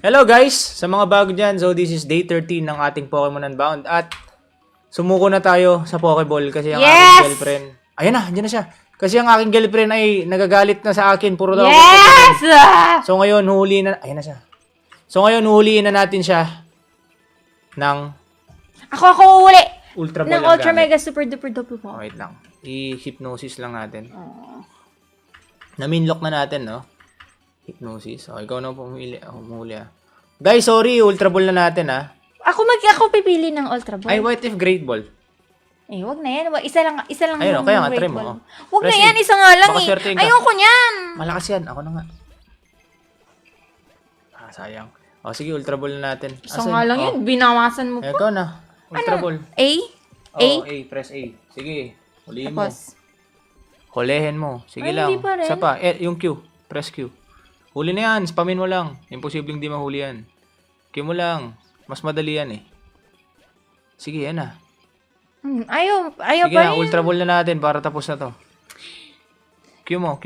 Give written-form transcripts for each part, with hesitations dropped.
Hello guys! Sa mga bago dyan, so this is day 13 ng ating Pokemon Unbound at sumuko na tayo sa Pokeball kasi ang aking girlfriend... Ayan na, andyan na siya. Kasi ang aking girlfriend ay nagagalit na sa akin. Puro daw Yes! So ngayon, huhuliin na... Ayan na siya. So ngayon, huhuliin na natin siya ng... Ako uli! Ultra Ball Ng ang Ultra gamit. Mega Super Duper Duper po. Wait lang. I-hypnosis lang natin. Na-minlock na natin, no? Hypnosis. O, ikaw na pumili. Ako muli, ah. Guys, sorry. Ultra Ball na natin, ah. Ako pipili ng Ultra Ball. Ay, what if Great Ball? Eh, wag na yan. Isa lang Ayun, yung kaya nga, Great try mo, Ball. oh. Wag na Press yan, A. isa nga lang Baka eh. swertein ka. Ayoko niyan. Malakas yan. Ako na nga. Sayang. O, sige, Ultra Ball na natin. Isa nga lang yun, binawasan mo Eh, pa. ikaw na. Ultra Ball. A? A? Oh, A. Press A. Sige. Huliin mo. Tapos, Hulihin mo. Sige Ay, lang. hindi pa rin. Isa pa. Yung Q. Press Q. Huli na yan. Spamin mo lang. Imposibleng di mahuli yan. Q mo lang. Mas madali yan eh. Sige, yan na. ayaw Sige na, pa rin. Ultra Ball na natin para tapos na to. Q mo.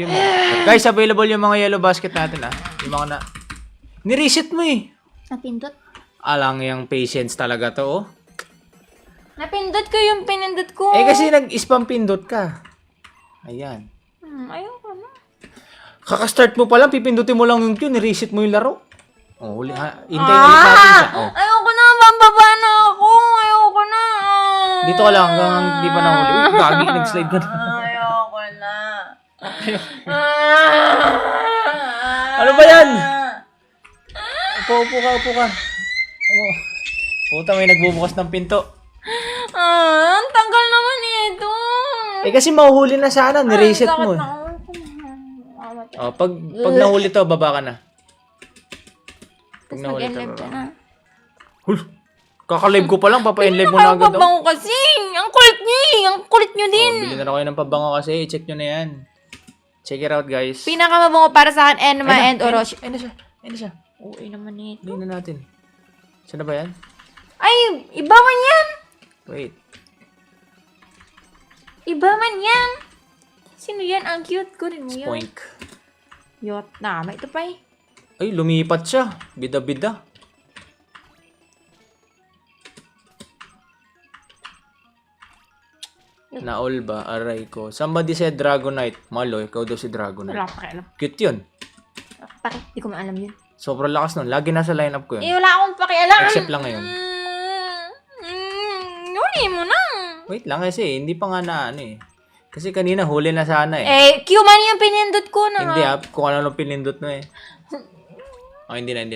Guys, available yung mga yellow basket natin ah. Yung mga na... Nireset mo eh. Napindot. Alang yung patience talaga to oh. Napindot ko yung pinindot ko. Eh kasi nag-spam pindot ka. Ayan. Ayoko na. Kaka-start mo pa lang, pipindutin mo lang yung Q, nireset mo yung laro. Oh, huli ha. Hintayin ulit natin siya. Oh. Ayoko na, mababa na ako. Ayoko na. Dito ka lang hanggang di pa nahuli. Uy, gagi, nag-slide ka na. Ayoko na. Ano ba yan? Upo ka. Oh. Puta, may nagbubukas ng pinto. Ang tagal naman ito. Eh kasi mahuhuli na sana, nireset mo eh. Oh, pag nahuli to, baba ka na. Pag Tapos nahuli to, mag-enlive baba ka ka na. na. Hul! Kaka-live ko pa lang, papa-enlive mo na agad. Pabango kasi. Ang kulit niyo eh. Ang kulit niyo din. Bili na kayo ng pabango kasi, i-check nyo na yan. Check it out, guys. Pinakamabango para sa akin, Enma and Orochi. Ayun na siya. Uy naman ito. Hindi na natin. Saan na ba yan? Ay, iba man yan. Wait. Iba man yan. Sino yan? Ang cute. Kunin mo yan. Spoink. Yot. May ito pa eh. Ay, lumipat siya. Bida-bida. Na-all ba? Aray ko. Somebody said Dragonite. Malo, ikaw daw si Wala Dragonite. akong pakialam. Cute yun. Bakit? Di ko maalam yun. Sobrang lakas nun. Lagi nasa lineup ko Eh, yun. wala akong pakialam. Except lang ngayon. Huli mo na. Wait lang kasi. Hindi pa nga na ano eh. Kasi kanina huli na sana eh. Eh, Q-man yung pinindot ko na. Hindi ah. Kung ano nung pinindot mo eh. Oh, hindi na.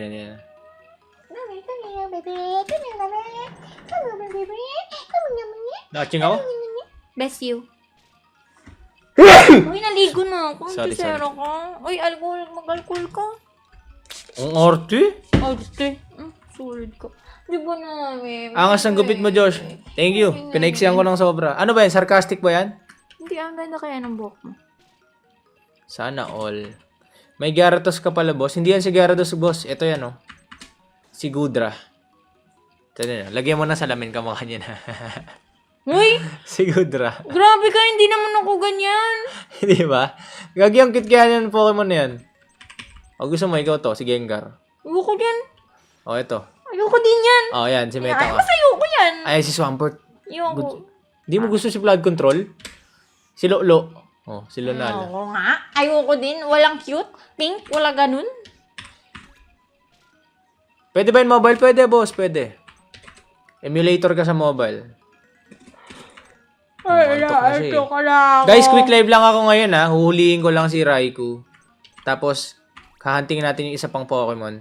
Nakaching ako? Bless you. Uy, naligo na ako. Sorry. Zero ka. Uy, mag-alcohol ka. Ang arte? Arte. Solid ka. Di ba namin? Angas ng gupit mo, Josh. Thank you. Pinaiksihan ko ng sobra. Ano ba yan? Sarcastic ba yan? Hindi, ang ganda kaya ng buhok mo. Sana all. May Gyarados ka pala, boss. Hindi yan si Gyarados, boss. Ito yan, oh. Si Gudra. Ito na. Lagyan mo na salamin ka mukha niya na. Uy! Si Gudra. Grabe ka, hindi naman ako ganyan. Di ba? Gagi ang cute kaya yan Pokemon na yan. O gusto mo, ikaw to. Si Gengar. Ayoko yan. O, ito. Ayoko din yan. O, yan. Si Meta. Ay, O. mas ayoko yan. Ay, si Swampert. Ayoko. Di mo gusto si Flood Control? Si Lolo. O, si Lunala. Ayoko nga. Ayoko din. Walang cute. Pink. Wala ganun. Pwede ba yung mobile? Pwede, boss. Pwede. Emulator ka sa mobile. Ay, Antok na siya eh. ka na ako. Guys, quick live lang ako ngayon ha. Huhulihin ko lang si Raikou. Tapos, hahantingin natin yung isa pang Pokemon.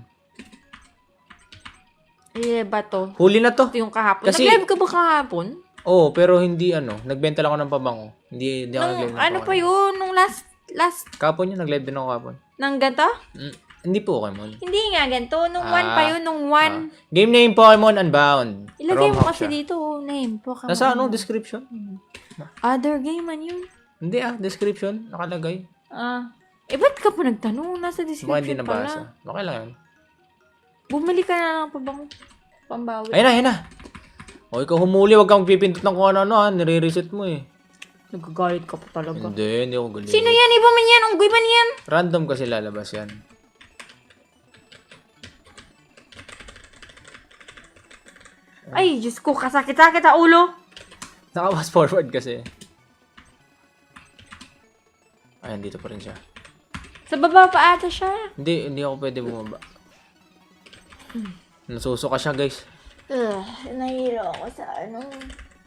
Eh, ba to? Huli na to. Ito yung kahapon. Kasi- Nag-live ka ba kahapon? Oo, pero hindi ano. Nagbenta lang ako ng pabango. Hindi ako nag-live ng Ano pa Pokemon. yun? Nung last Kapon yun, nag-live din ako kapon. nang ganito? Hindi Pokemon. Hindi nga ganito. Nung one pa yun. Nung one. Game name Pokemon Unbound. Ilagay mo Romhawk kasi siya. dito. Name. Pokemon. Nasa ano? Description? Other game man yun. Hindi description. Nakalagay. Ba't ka pa nagtanong? Nasa Baka hindi description nabasa. pala. Okay lang yun. Bumili ka na lang pa bang pambawi. Ayun na. O, ikaw humuli. Huwag kang pipindot ng kung ano-ano ha. Nire-reset mo eh. Nagagalit ka pa talaga. Hindi ako galing. Sino yan? Iba man yan? Unggoy man yan? Random kasi lalabas yan. Ay, Diyos ko, kasakit-sakit sa ulo. Naka-fast forward kasi. Ayan, dito pa rin siya. Sa baba pa ata siya. Hindi ako pwede bumaba. Nasusuka siya, guys. Nahihilo ako sa ano.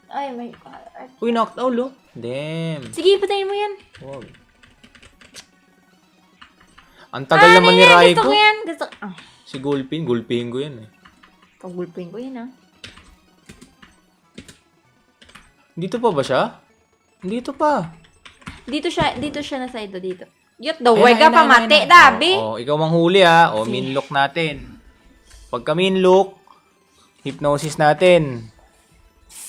Ay, my God. Uy, knocked out, oh. Damn. Sige, patayin mo yan. Wow. Ang tagal naman ni yan? Raiko. Gusto ko yan. Gusto ko. Si Gulpin ko yan eh. Pag-gulpin ko yan, Dito pa ba siya? Dito pa. Dito siya na side dito. Yut, daw, way ka pa mati, ayun. dabi. Ikaw ang huli ha. Minlock natin. Pagka minlock, hypnosis natin.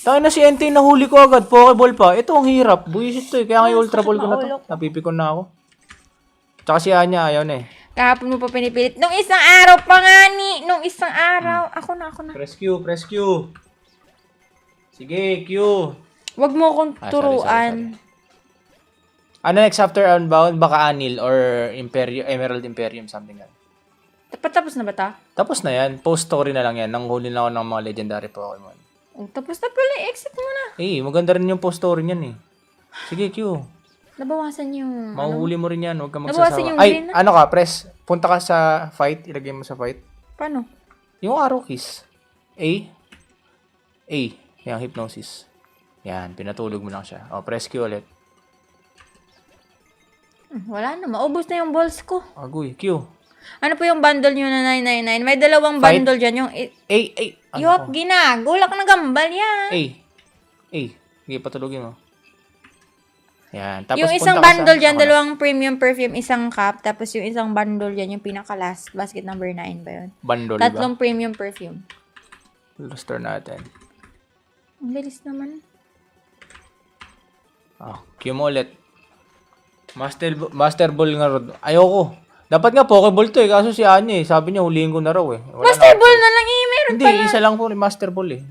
Tayo na si Entei nahuli ko agad. Pokeball pa. Ito ang hirap. Buisit to eh. Kaya nga Ultra Ball ko na to. Napipikon na ako. Tsaka si Anya ayaw na eh. Kahapon mo pa pinipilit. Nung isang araw pa nga ni. Nung isang araw. Ako na. Press Q. Sige, Q. Wag mo akong Sorry. turuan. Ano next after Unbound? Baka Anil or Emerald Imperium, something like that. Tapos na ba ta? Tapos na yan. Post-story na lang yan. Nanghuli na ako ng mga legendary Pokemon. Tapos na pala. Exit mo na. Maganda rin yung post-story niyan eh. Sige, Q. Nabawasan yung... Mahuhuli mo rin yan. Huwag ka Nabawasan yung magsasawa. green na? Ano ka, press. Punta ka sa fight. Ilagay mo sa fight. Paano? Yung arrow keys. A. Yung hypnosis. Yan. Pinatulog mo lang siya. Press Q ulit. Wala na. Maubos na yung balls ko. Agoy. Q. Ano po yung bundle nyo na 999? May dalawang Fight. bundle dyan. Yung... A. Ano Yup, ko? ginagulak na gambal yan. A. Sige, patulogin mo. Yan. Tapos Yung isang punta ka bundle sa... dyan, Ako na. dalawang premium perfume, isang cup. Tapos yung isang bundle dyan, yung pinaka-last. Basket number 9 ba yun? Bundle Tatlong ba? premium perfume. Restore natin. Ang bilis naman. Q mo ulit. Master Ball nga rin. Ayoko. Dapat nga Pokeball to eh. Kaso si Anya eh. Sabi niya huliin ko na raw eh. Wala Master na. Ball na lang eh. Meron Hindi, pala. isa lang po Master Ball eh.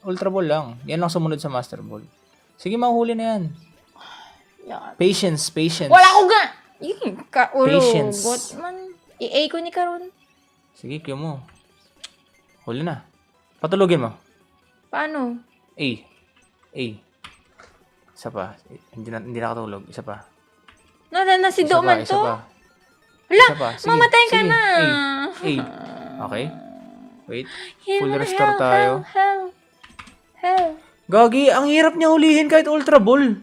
Ultra Ball lang. Yan lang sumunod sa Master Ball. Sige, mahuli na yan. Yan. Patience. Wala ko ga. Kaulo. Patience. Got man. I-A ko ni Karon. Sige, Q mo. Huli na. Patulogin mo. Paano? A. Isa pa. Hindi nakatulog. Isa pa. Nasido man Isa to. pa. Hala, Isa pa. Sige, mamatay ka sige. na. A. Okay. Wait. Heal Full me, restore hell, tayo. Hell. Gagi, ang hirap niya hulihin kahit Ultra Ball.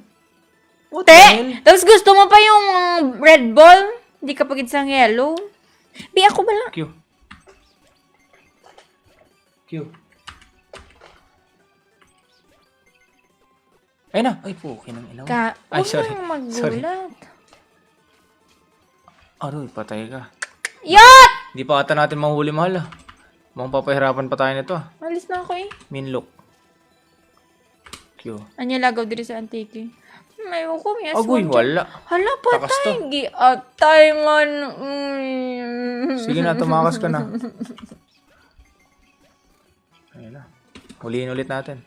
What the hell? Tapos gusto mo pa yung red ball? Hindi ka pagid sa yellow? Bi, ako ba lang? Q. Ay na. Ay po, kinang ilaw. Ay, sorry. Huwag Sorry. magulat. Aroy, patay ka. Yat! Hindi pa ata natin mahuli, mahal ah. Mukhang papahirapan pa tayo nito ah. Alis na ako eh. Minlock. Q. Anya lagaw diri sa antiki. Ayoko, may Agoy, aswang dyan. wala. Hala, Takas to. patay. Atay man. Sige na, tumakas ka na. Ayun na. Huliin ulit natin.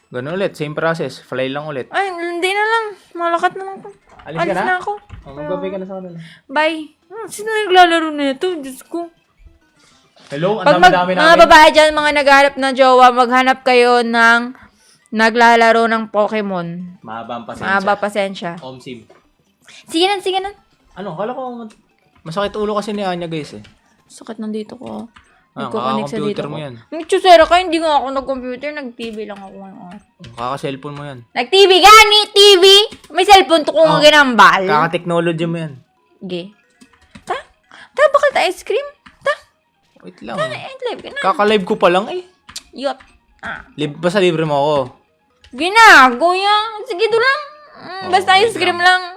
Ganun ulit, same process. Fly lang ulit. Ay, hindi na lang. Malakat na lang to. Alis ka Alis na? na ako. Magbabay ka na sa kanila. Bye. Sino naglalaro na ito? Diyos ko. Hello, ang Pag dami-dami mga namin. babae dyan, mga naghahanap ng jowa, maghanap kayo ng naglalaro ng Pokemon. Mahaba ang pasensya. Mahaba pasensya. Omsim. Sige na. Ano, kala ko masakit ulo kasi ni Anya guys eh. Sakit nandito ko. Ah, Nagko-connect sa dito computer ko. mo yan. Nagsusera ka, hindi nga ako nag-computer. Nag-TV lang ako ngayon. Kaka-cellphone mo yan. Nag-TV gani! TV! May cellphone to kung ginambal. Kaka-technology mo yan. Sige. Ta? Bakal ta ice cream? Ta? Wait lang. Live ka na. Kaka-live ko pa lang eh. Yot. Basta libre mo ako. Ginago yan. Sige, do lang. Basta ice cream lang.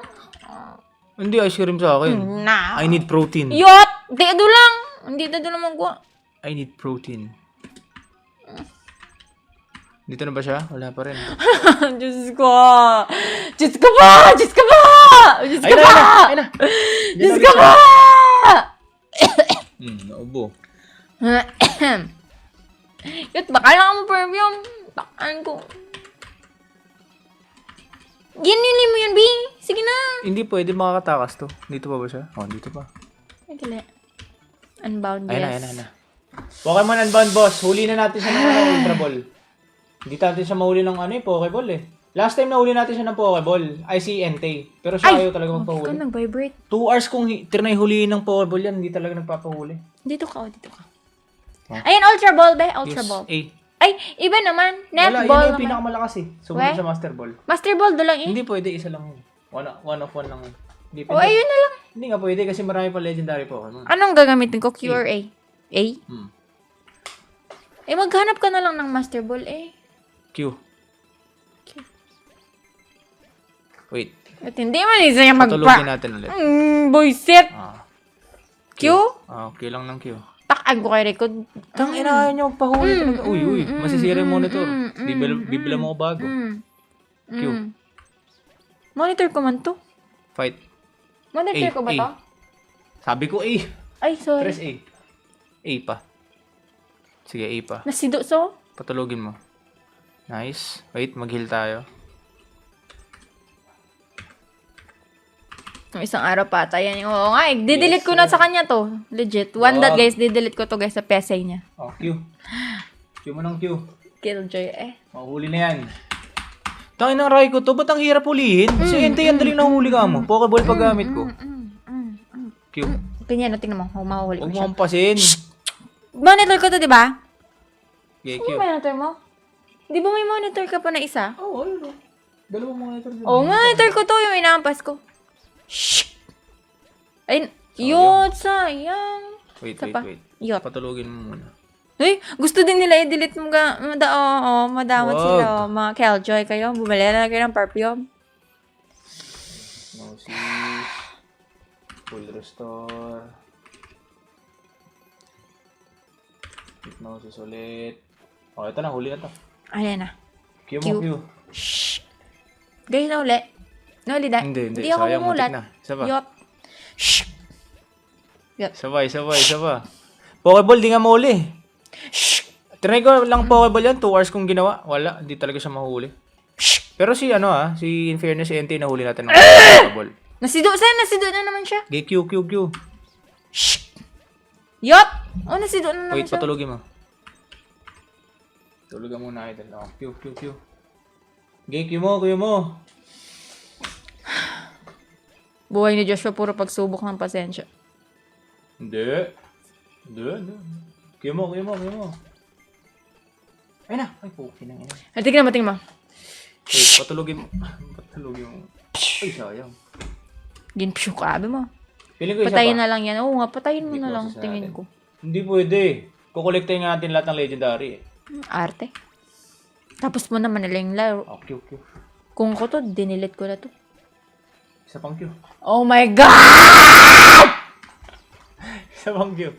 Hindi ice cream sa akin. Na. I need protein. Yot! Di, do lang. Hindi na do lang magwa. I need protein. Dito na ba siya? Wala pa rin. Diyos ko. Diyos ko ba? Diyos ko ba? Diyos ko ba? Ay na! Diyos ko ba? Naubo. Yot, baka lang ang perfume. Bakaan ko. Ginili mo yan, B. Sige na. Hindi pwede makakatakas to. Dito pa ba siya? Dito pa. Ay, kala. Unbound, Ayun yes. na. Pokemon Unbound, boss. Huli na natin siya ng Ultra Ball. Hindi natin siya mahuli ng Pokeball eh. Last time nahuli natin siya ng Pokeball, ay si Entei. Pero siya ayaw talaga magpahuli. Ikaw nag-vibrate. 2 hours kung trinay huliin ng Pokeball yan, hindi talaga nagpapahuli. Dito ka. Ayan, Ultra Ball, be. Ultra Use Ball. A. Ay, iba naman. Net Wala, Ball yun yung naman. pinakamalakas eh. Sumunod sa Master Ball. Master Ball, doon lang eh. Hindi pwede, isa lang yun. One of one lang yun. Hindi O, ayun na lang. Hindi nga pwede kasi marami pa legendary Pokemon. Anong gagamitin ko? Q or A? A? Hmm. Eh, maghanap ka na lang ng Master Ball eh. Q. Wait. At hindi man isa niya Patulogin natin ulit. Boyset. Ah. Q? Q lang ng Q. Takaan ko kay Record. Tang ina niyo magpahuli talaga. Uy, masisira yung monitor. Bibila mo ko bago. Q. Monitor ko man to. Fight. Monitor A, ko ba A. to? Sabi ko A. Ay, sorry. Press A. A pa. Sige, A pa. Nasido so? Patulogin mo. Nice. Wait, mag-heal tayo. Nung isang araw pa, yan. Oo nga, didelete ko na sa kanya to. Legit. One dot, guys. Didelete ko to, guys, sa PSA niya. Oh, Q. Q mo ng Q. Killjoy, eh. Mahuli na yan. Tangin ng Raikou to, ba't ang hirap hulihin? Si Entei, ang daling nahuli ka mo. Pokeball paggamit ko. Q. Ganyan, tingnan mo. Mahuli ko Huwag mo siya. hampasin. Monitor ko to, di ba? Okay, Ano Q. yung monitor mo? Di ba may monitor ka pa na isa? Oo, ayun o. Dalawang monitor dyan. Oo, monitor ko to, yung inaampas ko. Shh! Ayun, yun, sayang. Wait. Yot. Patulogin mo muna. Uy, gusto din nila i-delete mo madamot Wag. sila. Oh. Mga Killjoy kayo, bumili na kayo ng perfume. Gnosis. Full restore. Hypnosis ulit. Oh, ito na, huli na to. Ayan na. Q mo, Q. Shh! Guys, na uli. Na uli, da. Hindi. ako Sayang, mumulat. muntik na. Isa pa. Yot. Shh! Sabay. Pokeball, di nga mahuli. Shh! Try ko lang Pokeball yan, 2 hours kong ginawa. Wala, hindi talaga siya mahuli. Shh! Pero si in fairness, si Entei, nahuli natin ng Pokeball. Nasido na naman siya. Okay, Q. Shh! Yot! Oh, nasido na naman Wait, siya. patulogin mo. Tulugan muna idol. Oh, Q. Okay, Q mo. Buhay ni Joshua, puro pagsubok ng pasensya. Hindi. Q mo. Ay na. Ay, puki na yan. Ay, tingnan mo. Wait, patulogin mo. Ay, sayang. Ginpsyo ka, abi mo. Feeling ko isa Patayin pa. na lang yan. Oo nga, patayin mo Hindi na ko lang. masasabi. Tingin ko. Hindi pwede. Kukolektahin nga natin lahat ng legendary eh. Arte. Tapos mo naman nila yung laro. Oh, Q. Kung ko to, dinilit ko na to. Isa pang Q. Oh my God! Isa pang Q.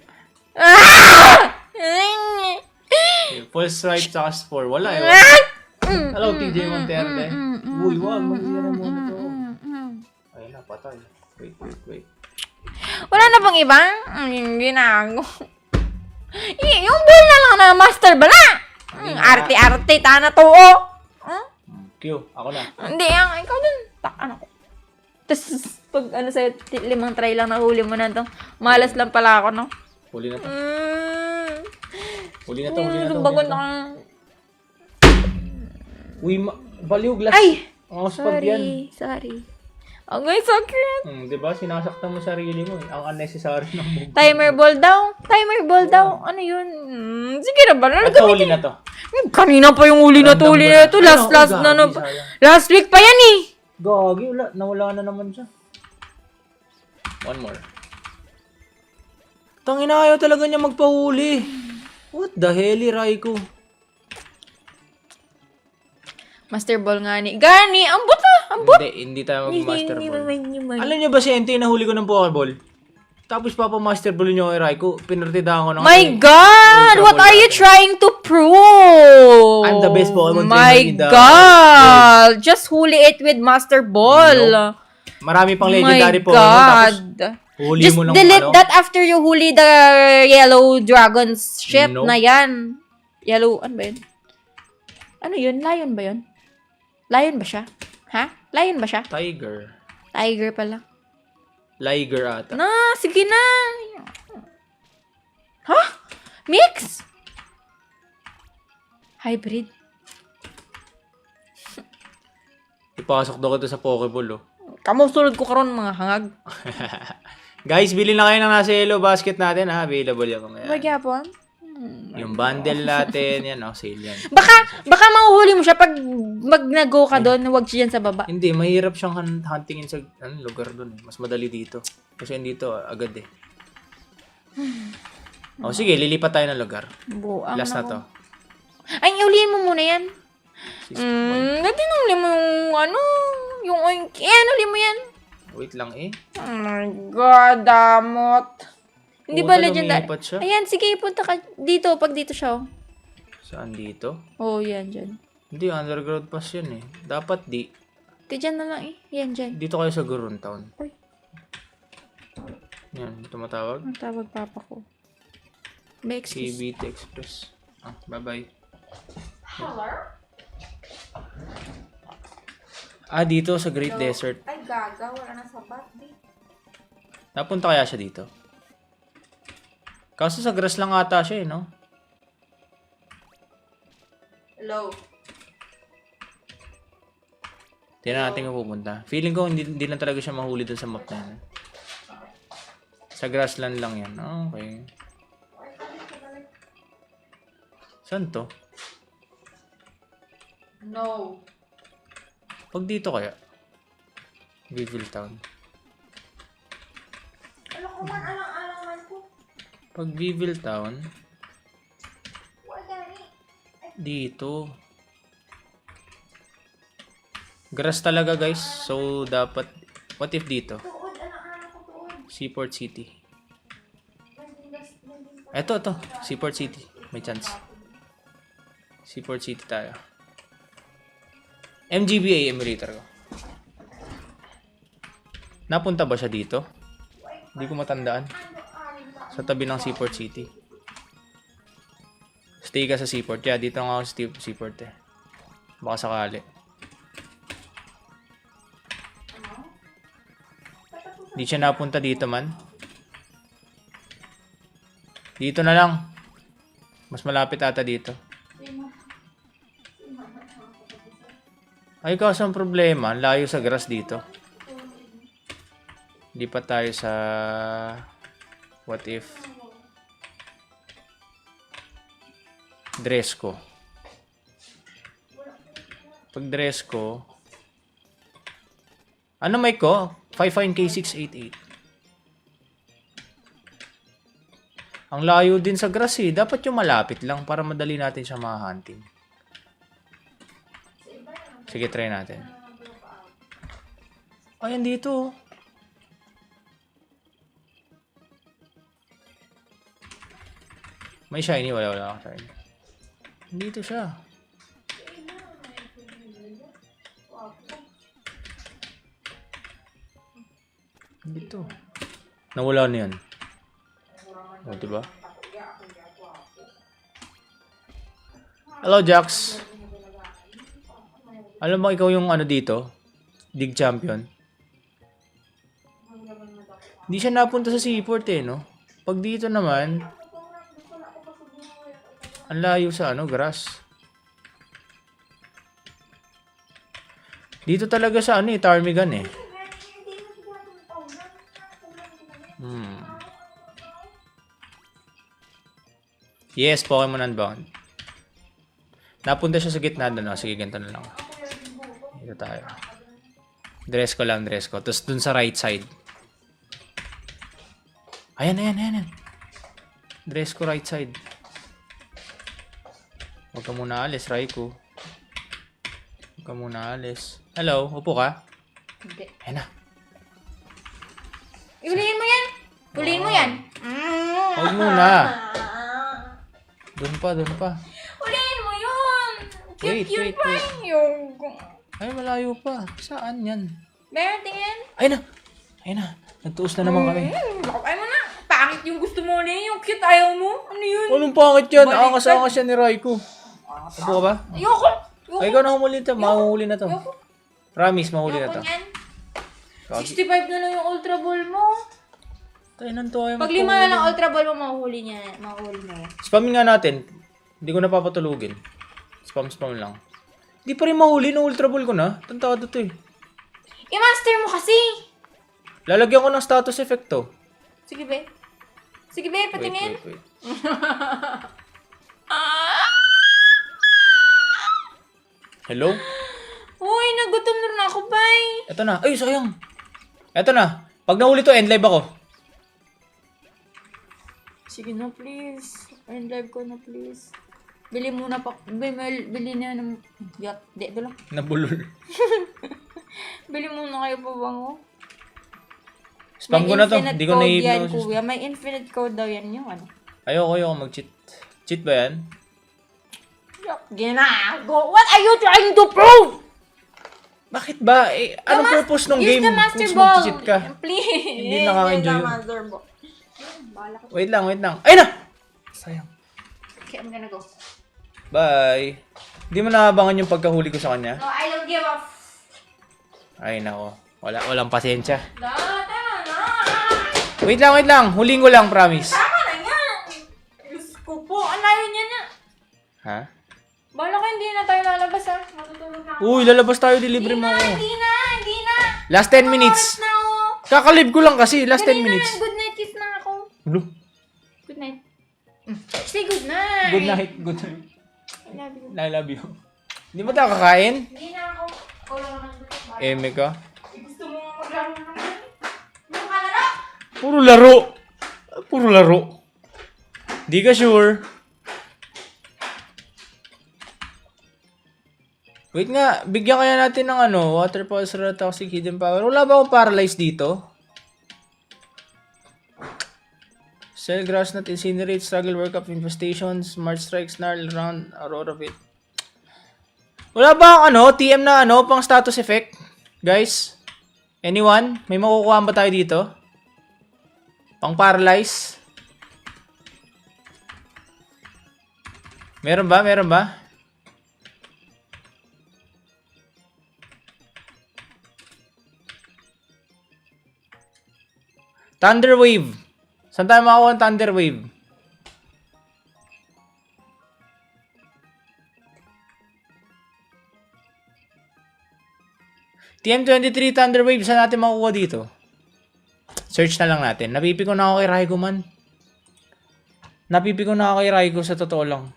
Okay, full strike tsaka spore. Wala eh. Hello, TJ Monterde. Uy, wag. Mag-isira muna to. Ayun na, patay. Wait. Wala na bang ibang? Hindi na ako. Yung ball na lang na master bala. Arte-arte, tana to. Q, ako na. Hindi, ikaw dun. Takan ako. Tapos, pag sa'yo, 5 try lang nahuli mo na to. Malas lang pala ako, no? Huli na to. Bagon na. Uy, baliw, glass. Ay! Ang spag yan. Sorry. Ang ngay sakit. Diba? Sinasaktan mo sarili mo eh. Ang unnecessary ng move. Timer ball daw. Ano yun? Sige na ba? Ito, huli na to. Kanina pa yung huli na to. Last na. Last week pa yan eh. Gagi, nawala na naman siya. One more. Tangina, ayaw talaga niya magpahuli. What the hell, Raikou? Master ball nga ni. Gani, ambot ah. Ambot. Hindi tayo mag-master ball. Hindi. Alam niyo ba si Entei nahuli ko ng Pokeball? Tapos papa-master ball niyo kay Raikou, pinartidahan ko ng... My God! What are you trying to prove? I'm the best Pokemon My trainer in the God! Just huli it with Master Ball. Marami pang legendary My Pokemon. Tapos God. huli Just mo ng delete that after you huli the yellow dragon's ship No. na yan. Yellow, ano ba yun? Ano yun? Lion ba yun? Lion ba siya? Ha? Lion ba siya? Tiger. Tiger pala. Liger ata. Na, sige na. Ha? Mix? Hybrid? Ipasok daw ko ito sa Pokeball, oh. Kamusulod ko karon mga hangag. Guys, bilhin na kayo ng nasa yellow basket natin, ha? Available yan mamaya. Magyapon? Yung bundle natin, yan, oh, sale yan. Baka mahuhuli mo siya pag mag-go ka doon, huwag siya dyan sa baba. Hindi, mahirap siyang huntingin sa lugar doon. Mas madali dito. Kasi dito, agad eh. O sige, lilipat tayo ng lugar. Buang Last na to. Ay, iulihin mo muna yan. Point. Uli mo yung yung uli mo yan. Wait lang eh. Oh my God, damot. Hindi ba legendary? Lumipat siya? Ayan, sige, punta ka dito, pag dito siya. Oh. Saan dito? Oh, yan, dyan. Hindi, underground pass yan eh. Dapat di. Dyan na lang eh. Yan, dyan. Dito kayo sa Gurun Town. Uy. Yan, tumatawag. Ang tawag papa ko. May excuse. CBT Express. Ah, bye-bye. Hello? Ah, dito sa Great Desert. Ay, gaga. Wala na sabat. Napunta kaya siya dito? Kaso sa grass lang ata siya eh, no? Hello? Tingnan natin kung pupunta. Feeling ko hindi lang talaga siya mahuli dun sa map na yan. Sa grassland lang yan. Okay. Saan to? No. Pag dito kaya? Weevil Town. Alang-alangan ko. Pag Weevil Town, dito. Grass talaga guys. So, dapat, what if dito? Seaport City. Eto. Seaport City. May chance. Seaport City tayo. MGBA emulator ko. Napunta ba siya dito? Hindi ko matandaan. Sa tabi ng Seaport City. Stay ka sa Seaport. Yeah, dito nga ako sa Seaport eh. Baka sakali. Di siya napunta dito man. Dito na lang. Mas malapit ata dito. Ay, kaso ang problema, ang layo sa grass dito. Lipat tayo sa what if dress ko. Pag dress ko, ano may ko? 55K688. Ang layo din sa grass eh. Dapat yung malapit lang para madali natin siya ma-hunting. Sige, try natin. Ayan dito. May shiny. Wala akong shiny. Dito siya. Dito. Nawala na yan. O, diba? Hello, Jax. Alam mo ikaw yung ano dito? League champion? Hindi siya napunta sa Seaport eh, no? Pag dito naman, ang layo sa ano, grass. Dito talaga sa ano eh, Ptarmigan eh. Yes, Pokemon Unbound. Napunta siya sa gitna doon. Sige, ganito na lang. Dito tayo. Dress ko. Tapos dun sa right side. Ayan. Dress ko right side. Huwag ka muna alis, Raikou. Huwag ka muna alis. Hello, upo ka? Hindi. Ayan na. Iulihin mo yan. Ulihin mo yan. Huwag muna. Doon pa. Ulihin mo yun. Cute pa yung... Ay, malayo pa. Saan yan? Meron, tingin. Ayun na. Nagtuos na naman kami. Ay mo na. Pangit yung gusto mo na yung cute. Ayaw mo. Ano yun? Anong pangit yan? Baliktad. Angas-angas yan ni Raikou. Upo ka ba? Ayoko. Ay, ikaw na humuli ito. Mahuhuli na to. Ayoko. Promise, mahuli na to. Ayoko niyan. 65 na lang yung Ultra Ball mo. Tayo nang to. Pag 5 na lang Ultra Ball mo, mahuhuli niya. Mahuhuli na yan. Spamin nga natin. Hindi ko napapatulugin. Spam lang. Hindi pa rin mahuli ng Ultra Ball ko na. Tantado to eh. I-master mo kasi! Lalagyan ko ng status effect to. Sige, be. Sige, be. Patingin. Wait. Hello? Uy, nagutom na rin ako, bay. Eto na. Ay, sayang. Eto na. Pag nahuli to, end live ako. Sige na, please. End live ko na, please. Bili muna pa. Bili na ng... Yak. Di, lang. Nabulol. Bili muna kayo pa bango. Spam ko na to. Hindi ko yan, na-hypnosis. kuya. May infinite code daw yan yung ano. Ayoko mag-cheat. Cheat ba yan? Yak. Ginago. What are you trying to prove? Bakit ba? Eh, anong purpose ng game? Use the master Kung ball. mag-cheat ka. Please. Hindi nakaka-enjoy Use the yun. master ball. Bahala ka. Wait lang. Ay na! Sayang. Okay, I'm gonna go. Bye. Hindi mo naabangan yung pagkahuli ko sa kanya? No, I don't give a Ay, nako. Walang pasensya. Tama na. Wait lang. Huling ko lang, promise. Tama na yan. Diyos ko po. Ang layo niya na. Ha? Bala ka hindi na tayo lalabas ha. Matutulog na ako. Uy, lalabas tayo. Delivery mo ako. Hindi na. Last 10 minutes. Oras na ako. Kakalib ko lang kasi. Last 10 Dali minutes. na. Good night kiss na ako. Ulo. Good night. Say good night. Good night. I love you. I love you. Hindi mo tayo kakain? Hindi na ako. Kulang na lang. Eme ka? Gusto mo maglaro ng yung kalaro? Puro laro. Di ka sure. Wait nga, bigyan kaya natin ng water pulsar toxic hidden power. Wala ba akong paralyzed dito? Cell grass not incinerate, struggle, work up, infestation, smart strike, snarl, round, aurora fit. Wala ba akong TM na pang status effect? Guys? Anyone? May makukuha ba tayo dito? Pang paralyze? Meron ba? Thunder Wave. Saan tayo makakuha ng Thunder Wave? TM23 Thunder Wave. Saan natin makukuha dito? Search na lang natin. Napipiko na ako kay Raigo man. Napipiko na ako kay Raigo sa totoo lang.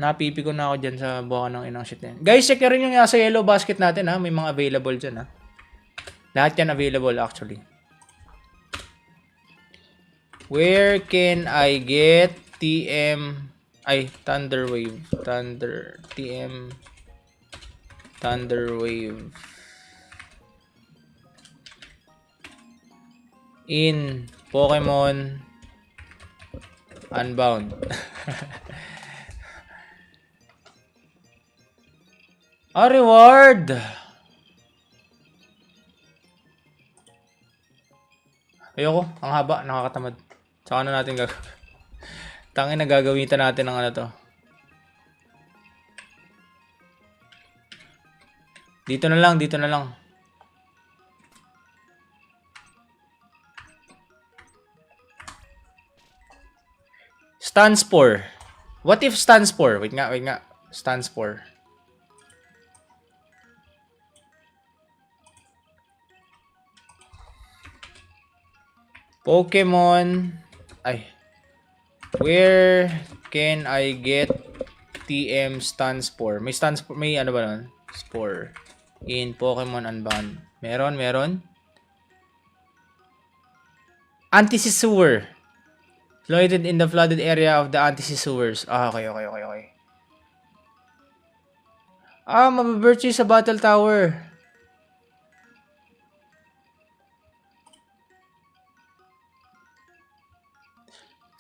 Napipiko na ako dyan sa buka ng inang shit na yan. Guys, check nyo rin yung sa yellow basket natin ha. May mga available dyan ha. Lahat yan available actually. Where can I get Thunder Wave? Thunder Wave. In Pokemon Unbound. Reward! Ayoko, ang haba, nakakatamad. Saka na natin tangin na gagamitan natin ng to. Dito na lang. Stanspore. What if Stanspore? Wait nga. Stanspore. Pokemon. Where can I get TM Stanspore? May Stanspore, may ba nun? Spore. In Pokemon Unbound. Meron. Antisissewer. Located in the flooded area of the Antisissewers. Okay. Mabavirtue sa Battle Tower.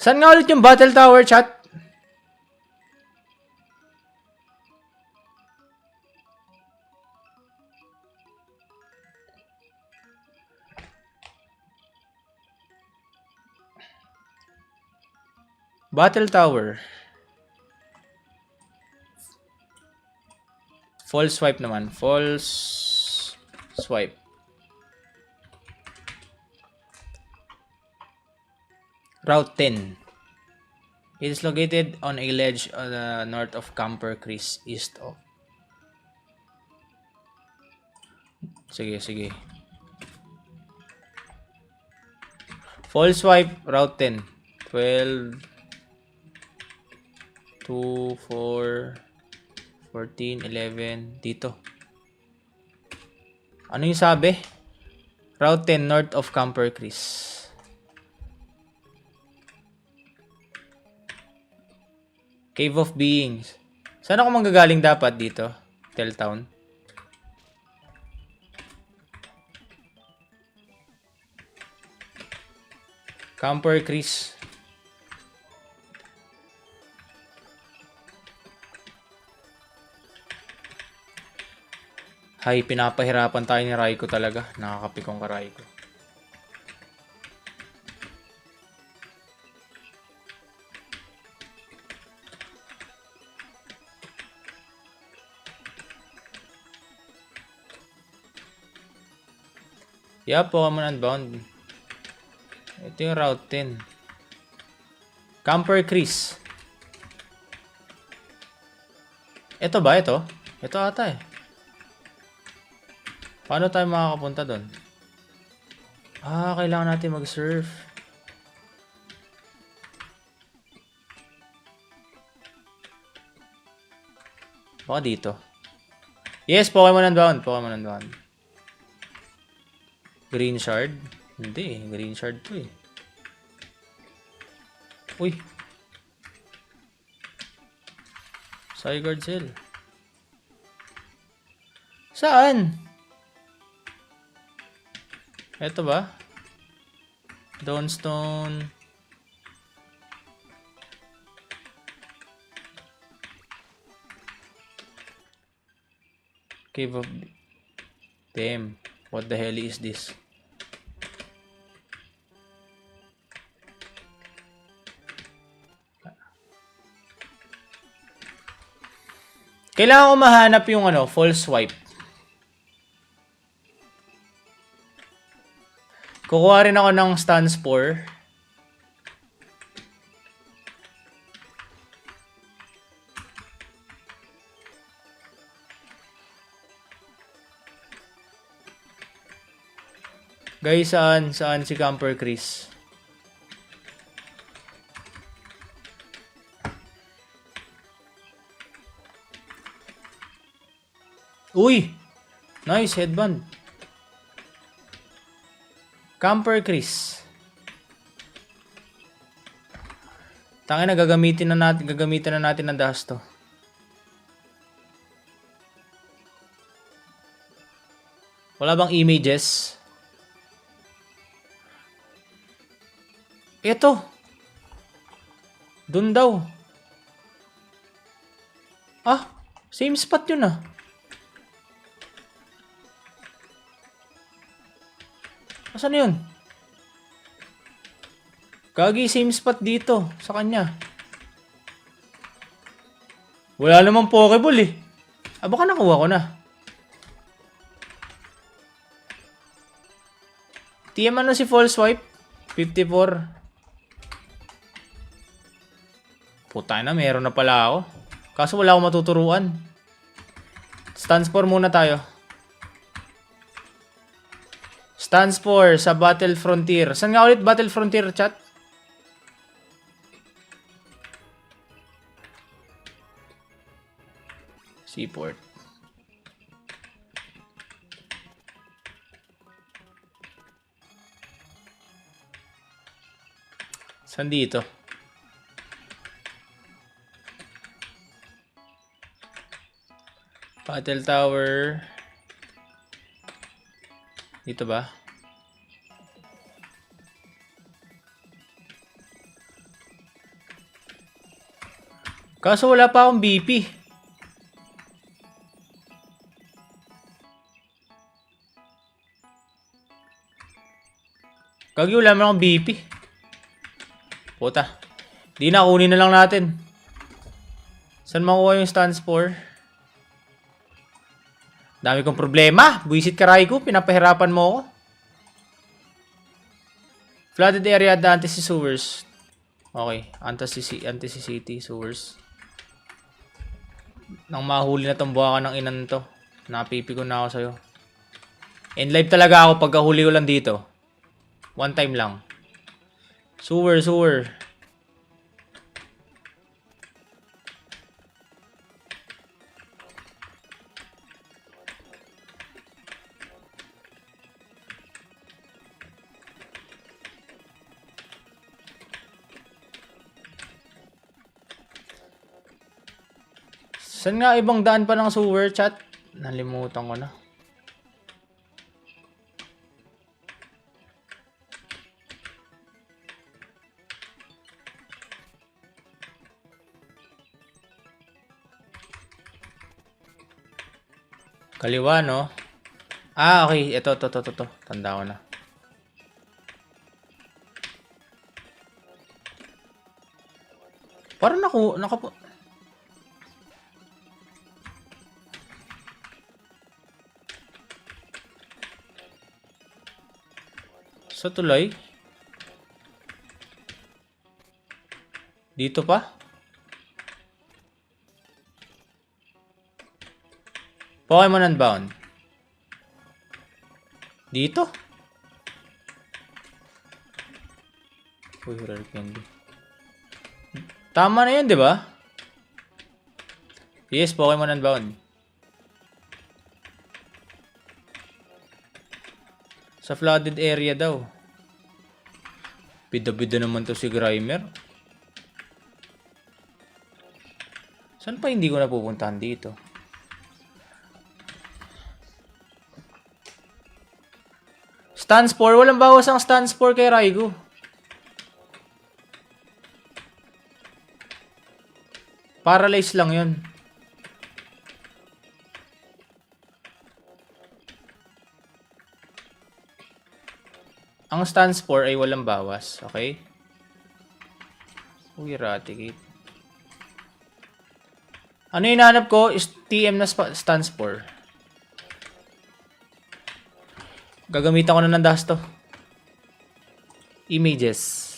Saan nga ulit yung Battle Tower, chat? Battle Tower. False swipe naman. False swipe. Route 10. It is located on a ledge on the north of Camper Creek, east of. Sige, sige. Fall swipe, Route 10. 12, 2, 4, 14, 11. Dito. Ano yung sabi? Route 10, north of Camper Creek. Cave of Beings. Saan ako manggagaling dapat dito? Telltown. Camper Creek. Hay, pinapahirapan tayo ni Raiko talaga. Nakakapikong ka, Raiko. Yeah, Pokemon Unbound. Ito yung Route 10. Camper Creek. Ito ba? Ito? Ito ata eh. Paano tayo makakapunta doon? Ah, kailangan natin mag-surf. Baka dito. Yes, Pokemon Unbound. Pokemon Unbound. Green Shard? Hindi, Green Shard to eh. Uy. Zygarde Cell. Saan? Ito ba? Dawnstone. Cave of... Damn. What the hell is this? Kailangan ko mahanap yung false swipe. Kukuha rin ako ng stun spore. Guys, saan si Camper Chris? Uy! Nice headband. Camper Chris. Tangin na gagamitin na natin ng dahas to. Wala bang images? Ito. Dun daw. Ah, same spot yun ah. Asan na yun? Gagi, same spot dito sa kanya. Wala namang Pokeball eh. Ah, baka nakuha ko na. TM ano si False Swipe? 54. Puta na, meron na pala ako. Kaso wala akong matuturuan. Stun-Spore muna tayo. Stun-Spore sa Battle Frontier. Saan nga ulit Battle Frontier, chat? Seaport. Saan dito? Battle Tower. Dito ba? Kaso wala pa akong BP. Kagi wala man akong BP. Puta. Di na, kunin na lang natin. Saan makuha yung Stun-Spore? Dami kong problema. Buisit ka, Raiko. Pinapahirapan mo ako. Flooded area, Dante si sewers. Okay, anti-city sewers. Nang mahuli na tong buwakan ng inan to. Napipi ko na ako sa'yo. In live talaga ako pagkahuli ko lang dito. One time lang. Sewer. Saan nga ibang daan pa ng sewer, chat? Nalimutan ko na. Kaliwa, no? Ah, okay. Ito. Tanda ko na. Parang sa tuloy? Dito pa? Pokemon Unbound. Dito? Uy, rare candy. Tama na yun, di ba? Yes, Pokemon Unbound. Sa flooded area daw. Bida-bida naman to si Grimer. Saan pa hindi ko napupuntahan dito? Stanspore. Walang bawas ang Stanspore kay Raigo. Paralyze lang yun. Ang Stanspore ay walang bawas. Okay? Uy, Raticate. Ano yung hinahanap ko? Is TM na Stanspore. Gagamitan ko na ng dust to. Images.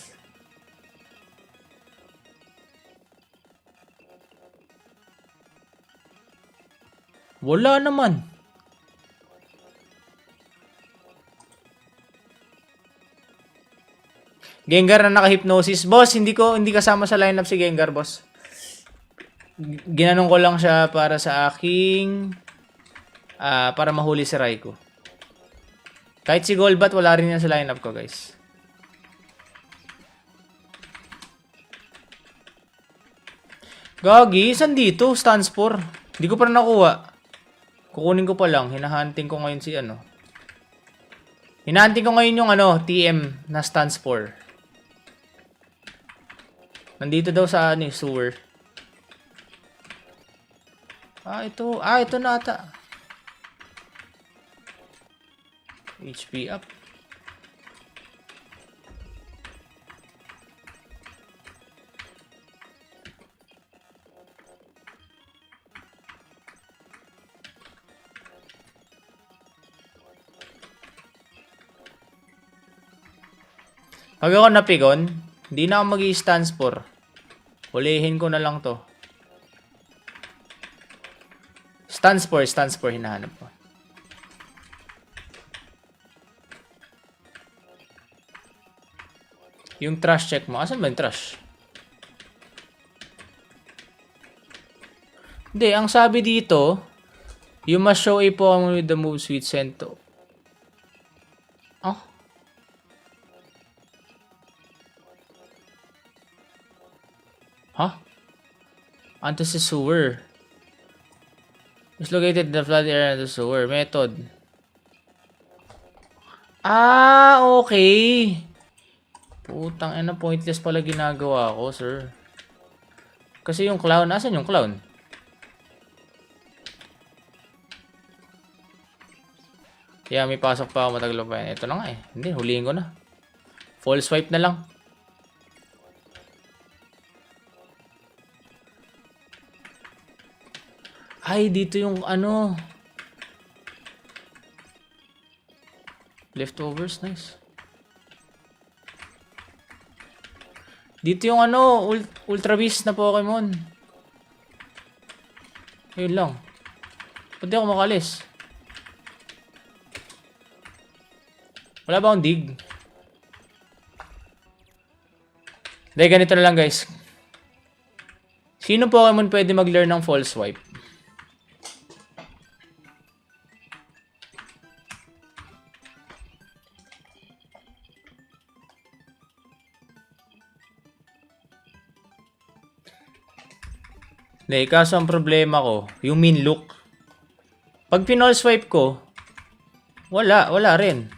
Wala naman. Gengar na naka-hypnosis. Boss, hindi kasama sa lineup si Gengar, boss. Ginanong ko lang siya para sa aking para mahuli si Raikou. Kahit si Golbat, wala rin yan sa lineup ko, guys. Gagi, saan dito? Stanspore. Hindi ko pa rin nakuha. Kukunin ko pa lang. Hinahunting ko ngayon si ano. Hinahunting ko ngayon yung ano, TM na Stanspore. Nandito daw sa ano, sewer. Ito. Ito na ata. HP up. Pag ako napigon, hindi na ako mag-i-Stanspore. Hulihin ko na lang to. Stanspore hinahanap ko. Yung trash check mo. Asan ba yung trash? Hindi, ang sabi dito, you must show a Pokemon with the move Sweet Scent. Oh. Huh? Anto si sewer. Is located in the flood area of the sewer. Method. Okay. Putang ina, pointless pala ginagawa ko, sir. Kasi yung clown, asan yung clown? Yeah, may pasok pa ako, matagal pa yan. Ito na nga eh. Hindi, huliin ko na. Full swipe na lang. Ay, dito yung ano. Leftovers, nice. Dito yung ano, Ultra Beast na Pokemon. Ayun lang. Ba't di ako makalis? Wala ba akong dig? Dahil ganito na lang guys. Sino Pokemon pwede mag-learn ng False Swipe? Hindi, kaso ang problema ko, yung mean look. Pag pinol swipe ko, wala rin.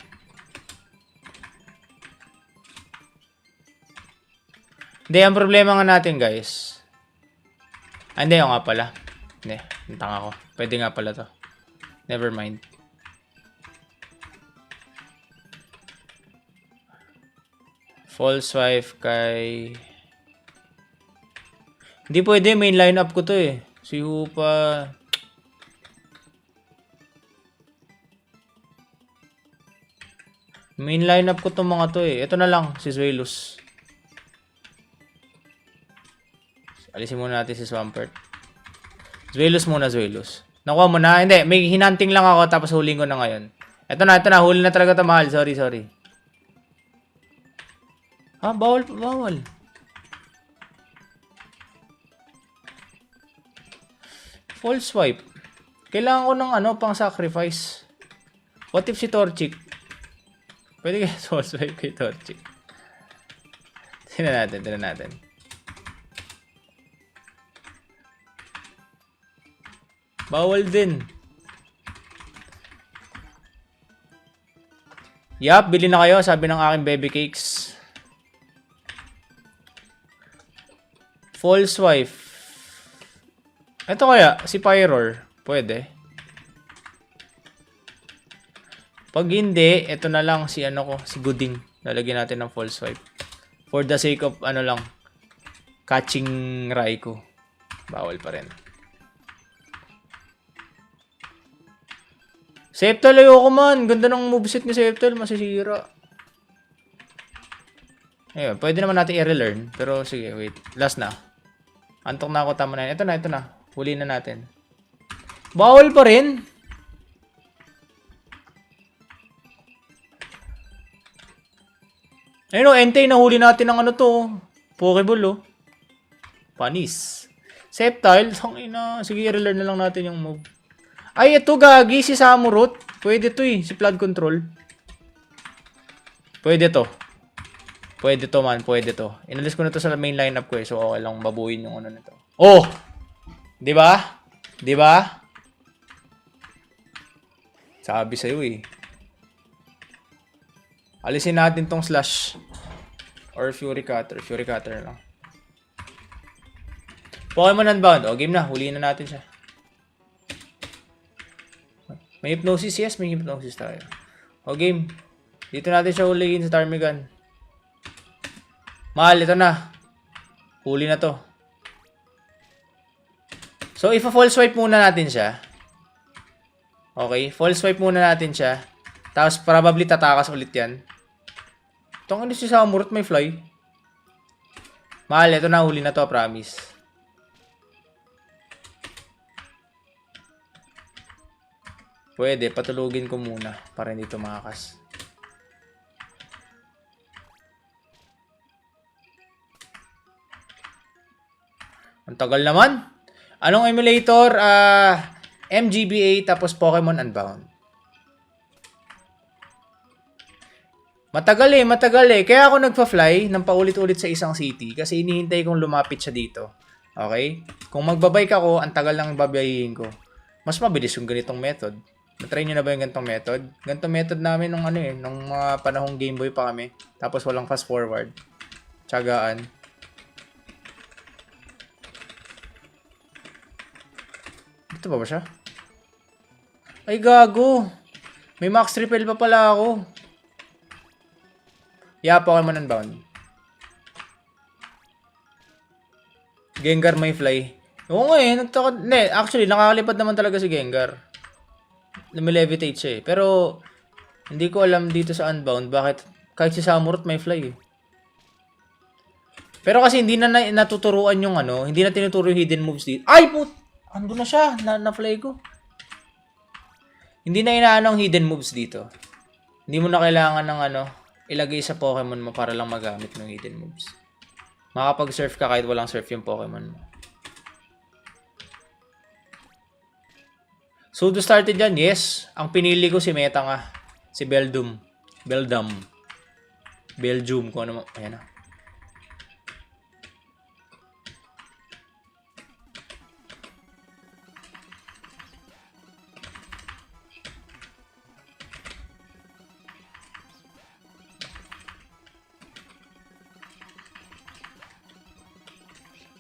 Hindi, ang problema nga natin guys. Hindi, nga pala. Hindi, tanga ko. Pwede nga pala to. Never mind. False swipe kay... Hindi pwede, main lineup ko to eh. Si Hupa. Main lineup ko to mga to eh. Ito na lang, si Zweilous. Alisin muna natin si Swampert. Zweilous muna, Zweilous. Nakuha mo na? Hindi, may hinanting lang ako tapos huling ko na ngayon. Ito na, huli na talaga to mahal. Sorry. Ah, bawal. False swipe. Kailangan ko ng ano, pang sacrifice. What if si Torchic? Pwede kaya false swipe kay Torchic. Tignan natin. Bawal din. Yup, bili na kayo, sabi ng aking baby cakes. False swipe. Ito kaya, si Pyroar. Pwede. Pag hindi, ito na lang si si Gooding. Lalagyan natin ng false swipe. For the sake of, catching Raikou. Bawal pa rin. Sceptile, ayoko man. Ganda ng moveset ni Sceptile. Masisira. Ayun, pwede naman natin i-relearn. Pero sige, wait. Last na. Antok na ako, tama na yun. Ito na. Huli na natin. Bawal pa rin. Ayun o, Entei, nahuli natin ng Pokeball o. Panis. Sceptile, sangina. Sige, i-relearn na lang natin yung move. Ay, ito gagi, si Samurott. Pwede to eh, si Flood Control. Pwede to. Pwede to. Inalis ko na to sa main lineup ko eh. So, okay lang babuin yung nito. Oh! Di ba? Sabi sa'yo eh. Alisin natin tong slash. Or Fury Cutter. Fury Cutter lang. Pokemon Unbound. O, game na. Huliin na natin siya. May hypnosis. Yes, may hypnosis tayo. O, game. Dito natin siya huliin sa Tarmigan. Mahal, ito na. Huli na to. So, if-false swipe muna natin siya. Okay, false swipe muna natin siya. Tapos, probably tatakas ulit yan. Itong si Samurott may fly. Mahal, ito na. Huli na to, promise. Pwede, patulugin ko muna para hindi tumakas. Ang tagal naman. Anong emulator? MGBA tapos Pokemon Unbound. Matagal eh. Kaya ako nagpa-fly ng paulit-ulit sa isang city kasi inihintay kong lumapit siya dito. Okay? Kung magbabike ako, ang tagal lang babayihin ko. Mas mabilis yung ganitong method. Na-try nyo na ba yung ganitong method? Ganitong method namin nung nung mga panahong Game Boy pa kami. Tapos walang fast forward. Tiyagaan. Ito ba siya? Ay, gago. May max repel pa pala ako. Yeah, Pokemon Unbound. Gengar may fly. Oo nga eh. Actually, nakakalipad naman talaga si Gengar. Lumilevitate siya eh. Pero, hindi ko alam dito sa Unbound bakit kahit si Samurott may fly eh. Pero kasi hindi na natuturuan yung ano, hindi na tinuturo yung hidden moves dito. Ay, put! Ando na siya, na-fly ko. Hindi na inaano ang hidden moves dito. Hindi mo na kailangan ng ano, ilagay sa Pokemon mo para lang magamit ng hidden moves. Makapag-surf ka kahit walang surf yung Pokemon mo. Sudo started dyan, yes. Ang pinili ko si Meta nga. Si Beldum. Belgium, kung ano mo. Ayan na.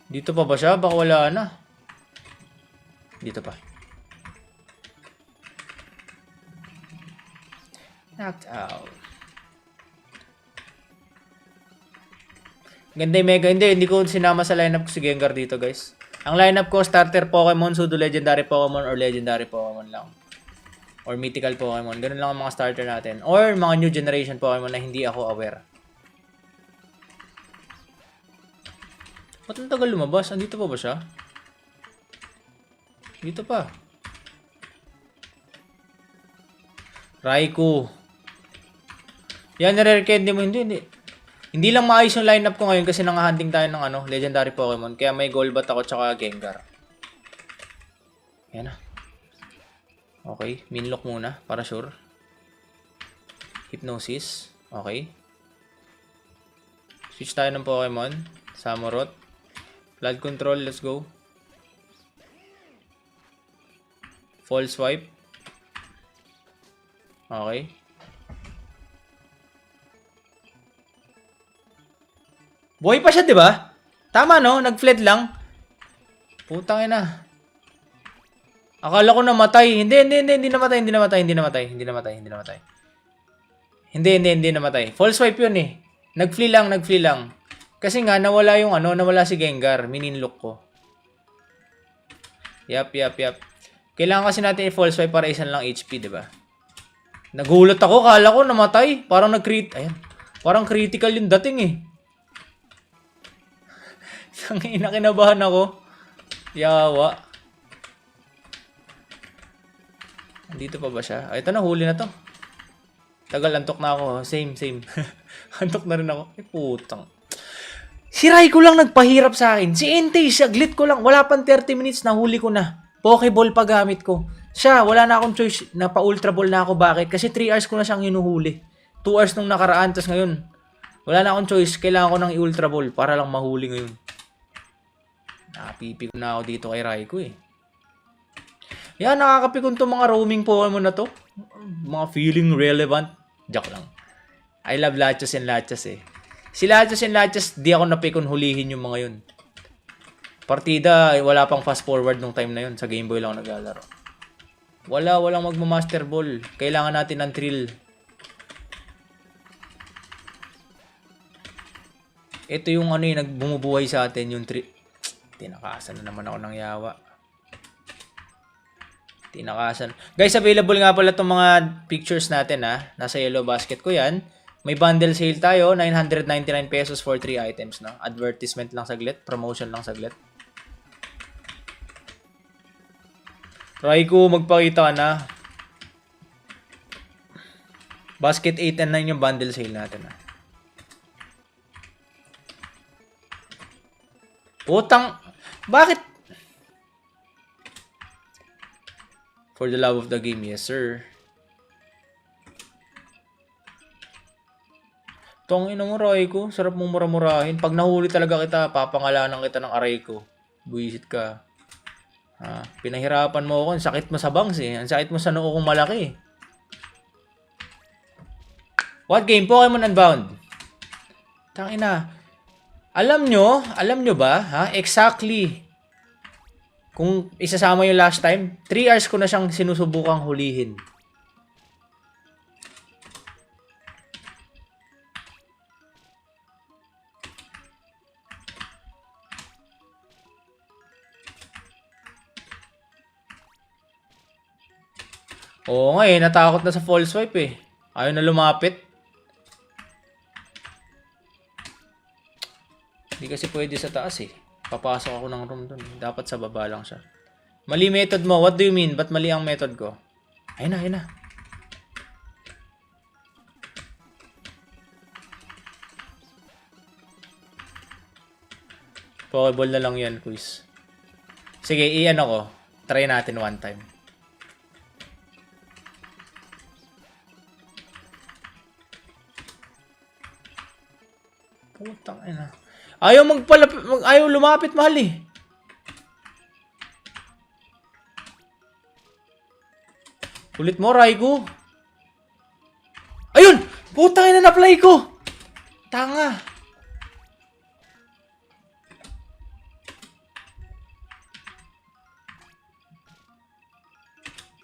Dito pa ba siya? Baka wala na. Dito pa. Knocked out. Ganda yung Mega. Hindi ko sinama sa lineup ko si Gengar dito, guys. Ang lineup ko, starter Pokemon, pseudo legendary Pokemon, or legendary Pokemon lang. Or mythical Pokemon. Ganun lang ang mga starter natin. Or mga new generation Pokemon na hindi ako aware. Ba't ang tagal lumabas? Andito pa ba siya? Dito pa. Raikou. Yan, nare-recommend mo. Hindi. Hindi lang maayos yung lineup ko ngayon kasi nangahunting tayo ng ano, legendary Pokemon. Kaya may Golbat ako tsaka Gengar. Yan na. Okay, Minlock muna para sure. Hypnosis. Okay. Switch tayo ng Pokemon. Samurott. Blood Control, let's go. False Swipe. Okay. Buhay pa siya, di ba? Tama, no? Nag-fled lang. Putang ina. Akala ko namatay. Hindi namatay. Hindi namatay. False swipe yun eh. Nag-flee lang. Kasi nga, nawala yung ano, nawala si Gengar. Mininlock ko. Yap. Kailangan kasi natin i-false swipe para isang lang HP, di ba? Nagulat ako, kala ko namatay. Parang Ayan. Parang critical yung dating eh. Sangina, kinabahan ako. Yawa. Dito pa ba siya? Ito na, huli na to. Tagal, antok na ako. Same. Antok na rin ako. Putang. Si Raikou lang nagpahirap sa akin. Si Entei, saglit ko lang. Wala pang 30 minutes, nahuli ko na. Pokeball pa gamit ko. Siya, wala na akong choice na pa-ultra ball na ako. Bakit? Kasi 3 hours ko na siyang hinuhuli. 2 hours nung nakaraan, tas ngayon. Wala na akong choice. Kailangan ko ng i-ultra ball para lang mahuli ngayon. Nakapipig na ako dito kay Raikou eh. Yan, nakakapikon to mga roaming Pokemon na to. Mga feeling relevant. Joke lang. I love Latios and Latias eh. Si Latios and Latias, di ako napikon hulihin yung mga yun. Partida, wala pang fast forward nung time na yun. Sa Game Boy lang ako naglalaro. Walang magma-master ball. Kailangan natin ng thrill. Ito yung ano yung nagbumubuhay sa atin, yung tinakasan na naman ako ng yawa. Tinakasan. Guys, available nga pala itong mga pictures natin ha. Nasa yellow basket ko yan. May bundle sale tayo, 999 pesos for 3 items, no? Advertisement lang saglit, promotion lang saglit. Raikou, magpakita ka na. Basket 8 and 9 yung bundle sale natin, ha. Putang, bakit? For the love of the game, yes sir. Tongina mo, Raikou. Sarap mong mura-murahin. Pag nahuli talaga kita, papangalanan kita ng aray ko. Buisit ka. Ha? Pinahirapan mo ako. Ang sakit mo sa bangs eh. Ang sakit mo sa noo kong malaki. What game? Pokemon Unbound. Tangina. Alam nyo ba? Ha? Exactly. Kung isasama yung last time, 3 hours ko na siyang sinusubukang hulihin. Oo nga eh, natakot na sa false swipe eh. Ayaw na lumapit. Hindi Hindi kasi pwede sa taas eh. Papasok ako ng room dun. Dapat sa baba lang siya. Mali method mo. What do you mean? Ba't mali ang method ko? Ayun na, ayun na. Pokeball na lang yan, quiz. Sige, i-ano ko. Try natin one time. Putang ina. Ayaw ayaw lumapit, mahal eh. Ulit mo, Raigo. Ayun! Putang ina, na-apply ko. Tanga.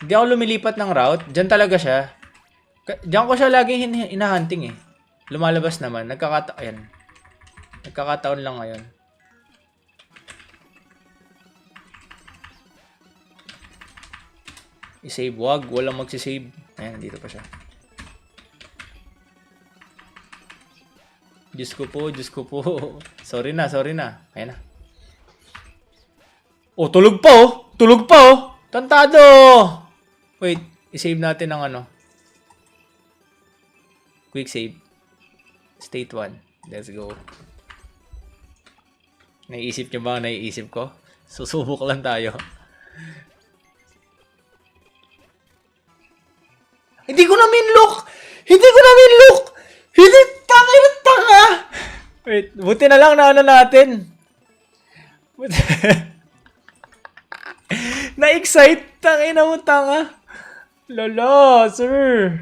Hindi ako lumilipat ng route. Diyan talaga siya. Diyan ko siya laging hinahunting eh. Lumalabas naman. Nagkakataon lang ngayon. I-save. Wag. Walang magsisave. Ayan, dito pa siya. Diyos ko po. Diyos ko po. Sorry na. Sorry na. Ayan na. Oh, tulog pa oh. Tulog pa oh. Tantado. Wait. I-save natin ang ano. Quick save. State 1. Let's go. Naiisip nyo ba ang naiisip ko? Susubok lang tayo. Hindi ko na minlock! Hindi ko na minlock! Hindi! Tanga! Wait, buti na lang na ano natin. Na-excite! Tangina mo, tanga. Lala, sir.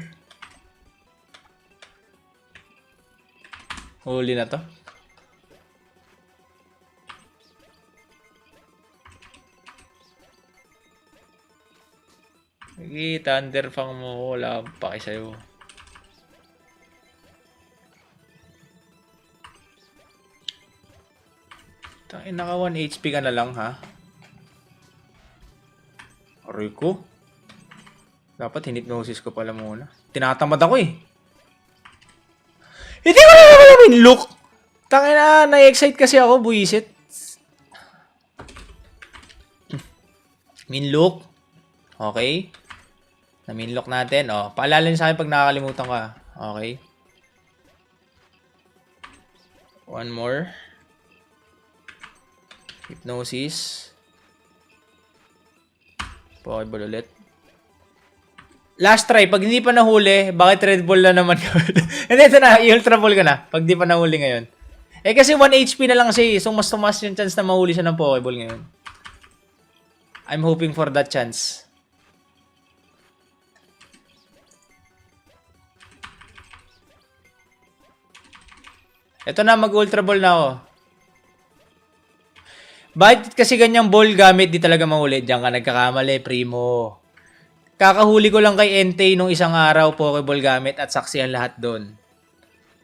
Huli na to. Sige, Thunderfang mo. Wala akong paki sa'yo. Tangin, naka 1 HP ka na lang, ha? Aray ko. Dapat hinipnosis ko pala muna. Tinatamad ako eh. Hindi ko na naman minlock. Tangin na, na-excite kasi ako, buisit. Minlock. Okay. Na-minlock natin. Oh, paalala niyo sa akin pag nakakalimutan ka. Okay. One more. Hypnosis. Pokeball ulit. Last try. Pag hindi pa nahuli, bakit Red Bull na naman? Hindi, ito na. I-Ultra Ball ka na. Pag di pa nahuli ngayon. Eh kasi 1 HP na lang siya. So mas tumas yung chance na mahuli siya ng Pokeball ngayon. I'm hoping for that chance. Ito na, mag-Ultra Ball na ako. Bakit kasi ganyang ball gamit, di talaga mahuli? Diyan ka nagkakamali, primo. Kakahuli ko lang kay Entei nung isang araw, Pokeball gamit at saksi ang lahat doon.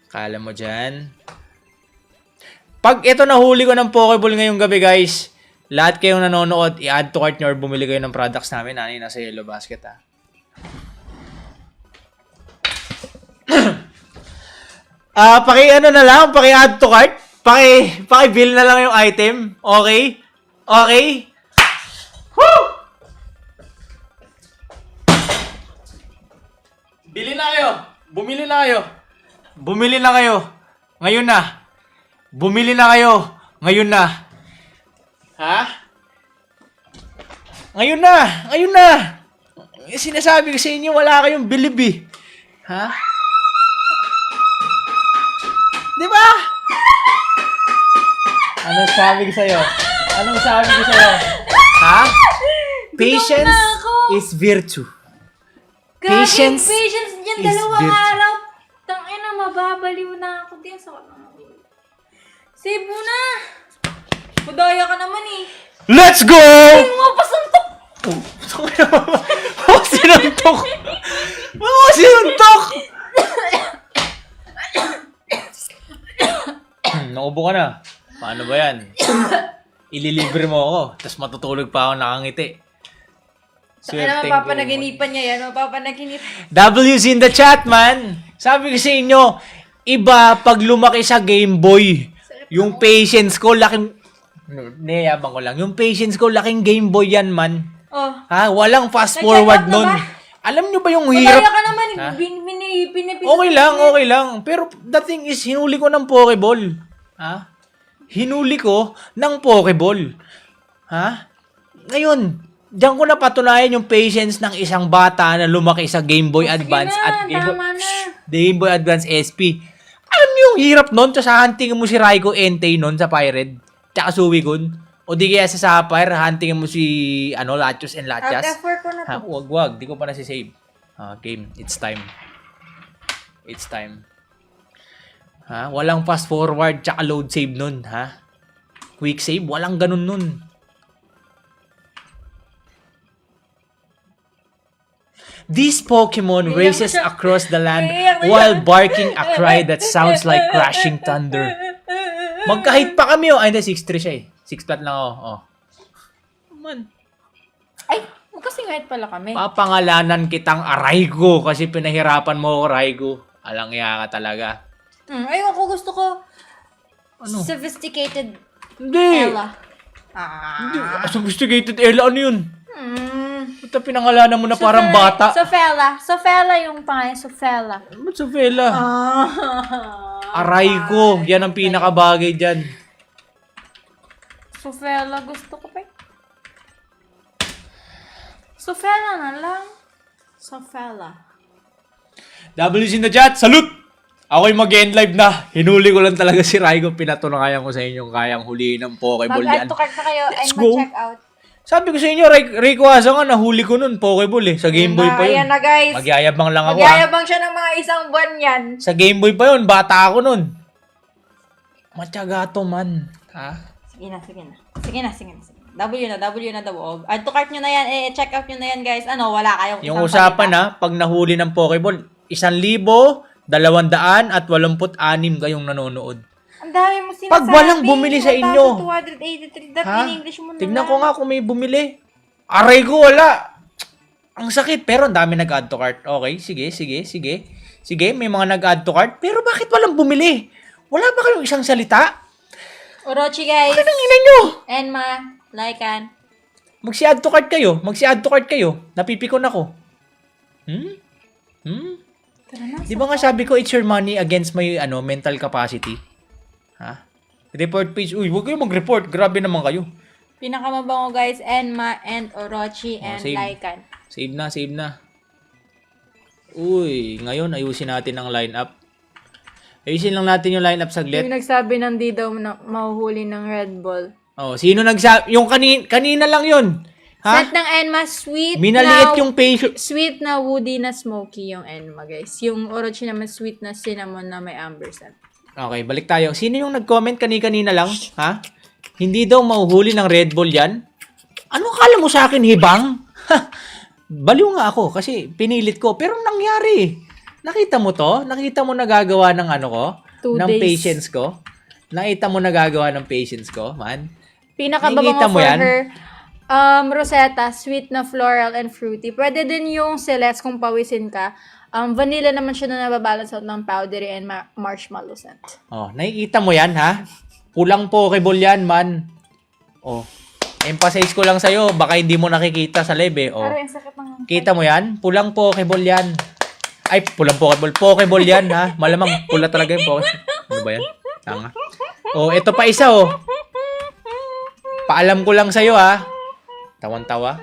Kala mo dyan? Pag ito nahuli ko ng Pokeball ngayong gabi, guys, lahat kayong nanonood, i-add to cart nyo or bumili kayo ng products namin. Ano yun, nasa Yellow Basket, ha? Paki-ano na lang, paki-add to cart. Paki-bill na lang yung item. Okay? Okay? Woo! Bili na kayo. Bumili na kayo. Bumili na kayo. Ngayon na. Bumili na kayo. Ngayon na. Ha? Ngayon na. Ngayon na. Sinasabi ko sa inyo, wala kayong bilib eh. Ha? Di ba? Anong sabi ko sa'yo? Anong sabi ko sa'yo? Ha? Patience is virtue. Patience dyan, is dalawang virtue. araw. Tangina, mababaliw na ako. Di, sa save mo na. Kudaya ka naman eh. Let's go! Save mo, pasuntok. Oh, sinuntok! Oh, sinuntok! Naubo ka na. Paano ba yan? Ililibre mo ako, tapos matutulog pa ako nakangiti. Ano, mapapanaginipan niya yan. Mapapanaginipan. W's in the chat, man! Sabi ko sa inyo, iba pag lumaki sa Game Boy. Yung patience ko, laking... Niyayabang ko lang. Yung patience ko, laking Game Boy yan, man. Oh. Ha? Walang fast Nag-check forward out na nun. ba? Alam nyo ba yung Madaya hirap? ka naman. Ha? Pinipin. Okay lang. Pero the thing is, hinuli ko ng Pokeball. Ha? Hinuli ko ng Pokeball. Ha? Ngayon, diyan ko napatunayan yung patience ng isang bata na lumaki sa Game Boy Advance at Game Boy Advance SP. Alam niyo yung hirap nun? Sa hunting mo si Raikou Entei nun sa Pyred. Tsaka Suicune. O di kaya sa Sapphire, hunting mo si Latios and Latias. Out-effort ko na Ha, to. wag. Di ko pa nasisave. Game. It's time. Ha? Walang fast forward tsaka load save nun, ha? Quick save, walang ganun nun. This Pokemon races across the land while barking a cry that sounds like crashing thunder. Magkahit pa kami, oh. Ay, hindi, 6'3 siya eh. 6 flat lang ako, oh. Man. Ay, magkasing height pala kami. Papangalanan kitang Raikou kasi pinahirapan mo ako, Raikou. Alang iya ka talaga. Ayoko, gusto ko Ano? sophisticated Hindi. Ella. Hindi. Sophisticated Ella, ano yun? Ito pinangalanan mo na parang Sofe- bata. Sofela yung pangalan. Sofela. Ba't Sofela? Aray ko. Yan ang pinakabagay dyan. Sofela, gusto ko pa. Sofela na lang. Sofela. WC na chat, salute! Ako'y mag-end live na. Hinuli ko lang talaga si Raikou. Pinatunayan ko sa inyo kayang huliin ng Pokeball yan. Mag-add to cart na kayo Let's and go. mag-check out. Sabi ko sa inyo, Raikou Asa nga, nahuli ko nun, Pokeball eh. Sa Game Boy pa yun. Ayan na guys. Magyayabang lang ako Magyayabang siya ng mga isang buwan yan. Sa Game Boy pa yun, bata ako nun. Matyaga to man. Ha? Sige na. W na daw. Add to cart nyo na yan. Check out nyo na yan guys. Wala kayong Yung isang usapan palita. pag nahuli ng Pokeball, 1,286 kayong nanonood. Ang dami mo sinasabi. Pag walang bumili sa inyo. 1,283. That Ha? in English mo na Tignan lang. ko nga kung may bumili. Aray ko, wala. Ang sakit, pero ang dami nag-add to cart. Okay, sige. Sige, may mga nag-add to cart. Pero bakit walang bumili? Wala ba kayong isang salita? Orochi guys. Ano nang ina nyo? Enma. Lycan. Magsi-add to cart kayo. Napipikon ako. Tara na. Di ba nga sabi ko, it's your money against my mental capacity? Ha? Report page. Uy, huwag kayo mag-report. Grabe naman kayo. Pinakamabango guys. Enma and Orochi and save. Lycan. Save na. Uy, ngayon ayusin natin ang lineup. Ayusin lang natin yung lineup saglit. Yung nagsabi ng di daw na mahuhuli ng Red Ball. Oh, sino nagsabi? Yung kanina lang yun. Ha? Set ng Enma, sweet Minaliit na, yung page. sweet na woody na smoky yung Enma, guys. Yung Orochi naman, sweet na cinnamon na may amber scent. Okay, balik tayo. Sino yung nag-comment kanina lang? Ha? Hindi daw mahuhuli ng Red Bull yan? Ano akala mo sa akin, hibang? Baliw nga ako kasi pinilit ko. Pero nangyari. Nakita mo to? Nakita mo nagagawa ng ko? 2 ng days. patience ko? Nakita mo nagagawa ng patience ko, man? Pinakababango Nakikita mo for yan? her, Rosetta, sweet na floral and fruity. Pwede din yung Celeste kung pawisin ka. Vanilla naman siya na nababalance out ng powdery and marshmallow scent. Oh, nakikita mo yan, ha? Pulang Pokeball yan, man. Oh. Emphasize ko lang sa'yo, baka hindi mo nakikita sa live eh. Oh. Pero yung sakit ng... Kita mo yan? Pulang Pokeball yan. Ay, pulang Pokeball. Pokeball yan, ha? Malamang pula talaga yung Pokeball. Ano ba yan? Tanga. Oh, ito pa isa, oh. Paalam ko lang sa'yo, ha? Tawan-tawa.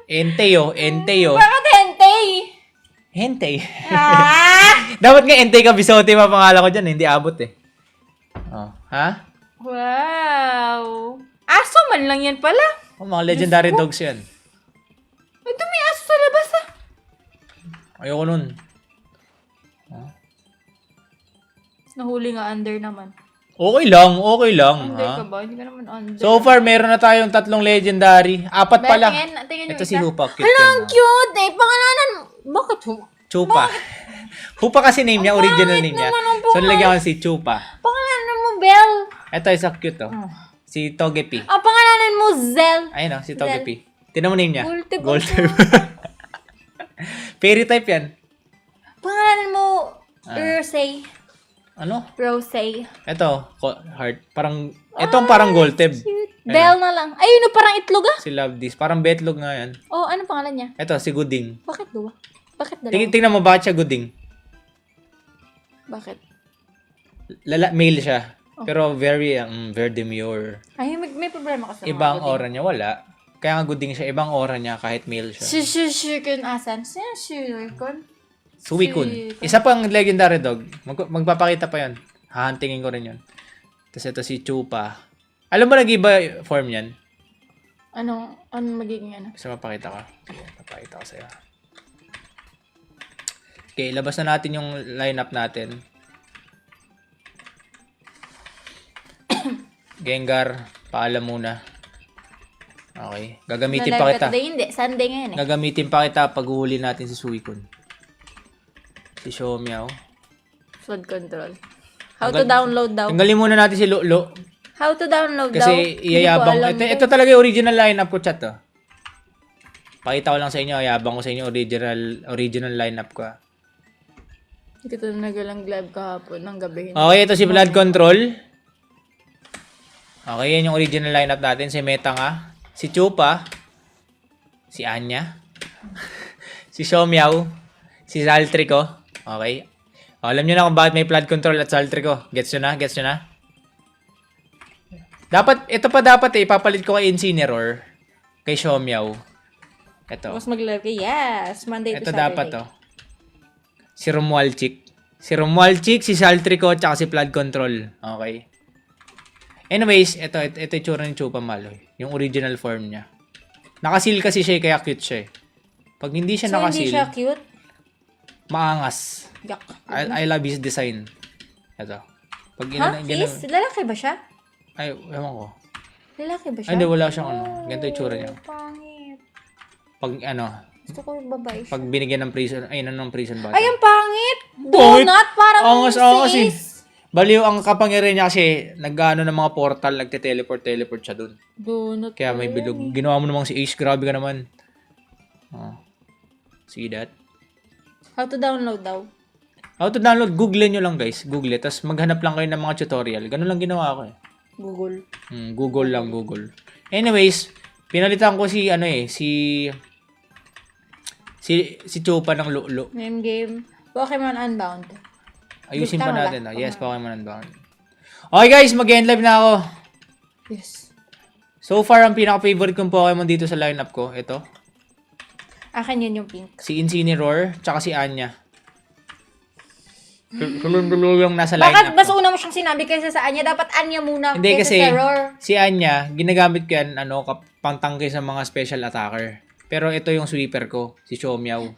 Entei, oh. Bakit hentay? Hentei. Ah! Dapat nga Entei Kabisote pa pangalan ko dyan. Hindi abot, eh. Oh, ha? Wow! Aso man lang yan pala. Oh, mga legendary dogs yan. Ito may aso sa labas ah. Ayoko nun. Nahuli nga under naman. Okay lang. Under Ha? ka ba? Hindi ka naman under. So far, meron na tayong 3 legendary. 4 pala. Tingin yung Ito isa. si Hupa. Cute Hala, yan, ang cute eh. Pangalanan. Bakit ho? Chupa. Hupa kasi name niya, original name niya. naman ang So, nilagyan ko si Chupa. Pangalanan mo, Belle. Ito, isa cute, oh. Si Togepi. Pangalanan mo, Zel. Ayun, oh, si Togepi. Tinan mo name niya. Gold type Gold ako. type. Fairy type yan. Pangalanan mo, Ursay. Ano? Rosé. Ito, heart. Parang, itong parang gold tip. Cute. Bell na lang. Ayun, no, parang itlog ah. Si Love This. Parang betlog nga yan. Oh, ano pangalan niya? Ito, si Gooding. Bakit dua? Bakit dalawa? Tingnan mo, bakit siya Gooding? Bakit? Male siya. Pero very demure. Ay, may problema ka sa mga Ibang buding. aura niya, wala. Kaya nga Gooding siya, ibang aura niya kahit male siya. Shikun asan? Shikun? Suicune. Isa pang legendary dog. Magpapakita pa yan. Hahantingin ko rin yun. Tapos ito si Chupa. Alam mo nag-iba form yan? Ano magiging ano? Gusto mapakita ko. Sige, papakita ko sa'yo. Okay, labas na natin yung lineup natin. Gengar, paalam muna. Okay. Gagamitin pa kita. Today, hindi. Sunday ngayon eh. Gagamitin pa kita pag uhuli natin si Suicune. Si Xiaomiao. Flood control. How to download daw? Tanggalin muna natin si Lolo. How to download daw? Kasi iyayabang. Ito talaga yung original lineup ko, chat. Oh. Pakita ko lang sa inyo. Iyabang ko sa inyo original lineup ko. Hindi ko nagalang live kahapon ng gabi. Okay, ito si Blood Control. Okay, yan yung original lineup natin. Si Meta nga. Si Chupa. Si Anya. Si Xiaomiao. Si Zaltrico. Okay. Alam nyo na kung bakit may Blood Control at Zaltrico. Gets nyo na? Gets nyo na? Ito pa dapat eh. Ipapalit ko kay Incineroar. Kay Xiaomiao. Ito. Tapos mag-live ka. Yes. Monday to Ito Saturday. dapat to. Si Romualchic. Si Romualchic, si Zaltrico, tsaka si Blood Control. Okay. Anyways, ito yung tsura ng Chupa Maloy. Yung original form niya. Nakasil kasi siya, kaya cute siya eh. Pag hindi siya So, nakasil, hindi siya cute? maangas. Yak. I love his design. Ito. Pag Is? Lalaki ba siya? ay, ewan ko. Lalaki ba siya? Ay, hindi, wala siyang ano. Ganito yung tsura niya. Pangit. Pag ano, Gusto ko yung babae siya. pag binigyan ng prison, ay, ng prison bata. Ay, ang pangit! Pangit? Donut! Parang Angas eh. sis. Baliw ang kapangyarihan niya kasi nag-ano ng mga portal, nagte-teleport siya dun. Donut. Kaya may bilog. Ginawa mo namang si Ace, grabe ka naman. Oh. See that? How to download daw? How to download? Google nyo lang guys. Google it. Tapos maghanap lang kayo ng mga tutorial. Ganun lang ginawa ko eh. Google. Google lang, Google. Anyways, pinalitan ko si si Chupa ng Lulu. Name game. Pokemon Unbound. Ayusin pa Tama ba? natin. Yes, Pokemon Unbound. Okay guys, mag-end live na ako. Yes. So far, ang pinaka-favorite kong Pokemon dito sa lineup ko, ito. Akin yun yung pink. Si Incineroar, tsaka si Anya. Yung nasa lineup Bakit mas ko. una mo siyang sinabi kaysa sa Anya? Dapat Anya muna Hindi kaysa kasi, sa Roar. si Anya, ginagamit ko yan, pangtangke sa mga special attacker. Pero ito yung sweeper ko, si Xiaomiao.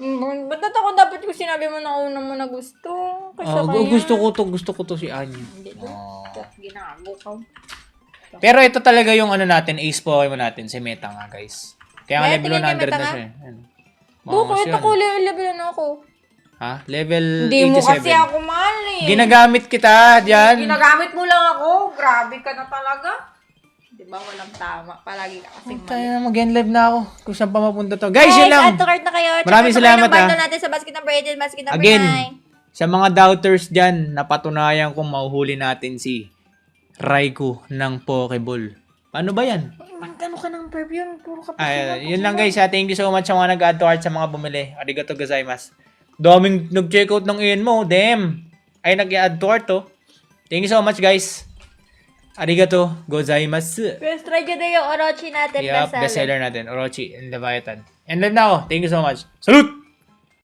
Ba't ako dapat yung sinabi mo na una mo na gusto? Kasi Gusto ko to si Anya. Hindi ko. Ginago ka. Pero ito talaga yung ano natin, ace Pokemon natin, si Meta nga guys. Kaya nga Kaya level tingin kay 100 Meta na nga? siya. Ayan. Buko, Maangas ito yun. ko level na ako. Ha? Level Hindi mo 87. kasi ako mahal eh. Ginagamit kita dyan. Ginagamit mo lang ako. Grabe ka na talaga. Diba walang tama. Palagi ka kasing mali. Tayo na mag-end live na ako. Kung saan pa mapunta to. Guys, yun lang. add to cart na kayo. Maraming salamat, bundle ha. natin sa basket number 8 and basket number Again, 9. sa mga doubters dyan, napatunayan kong mahuhuli natin si Raikou ng Pokeball. Paano ba yan? Magkano ka ng perfume? Puro ka pa. Ay, yun lang guys ha. Thank you so much sa mga nag-add to cart sa mga bumili. Arigato gozaimasu. Daming nag-checkout ng iyan mo. Damn. Ay, nag-add to cart to. Thank you so much guys. Arigato gozaimasu. First try dyan na yung Orochi natin. Yup, bestseller natin. Orochi and Leviathan. And live na ako. Thank you so much. Salute!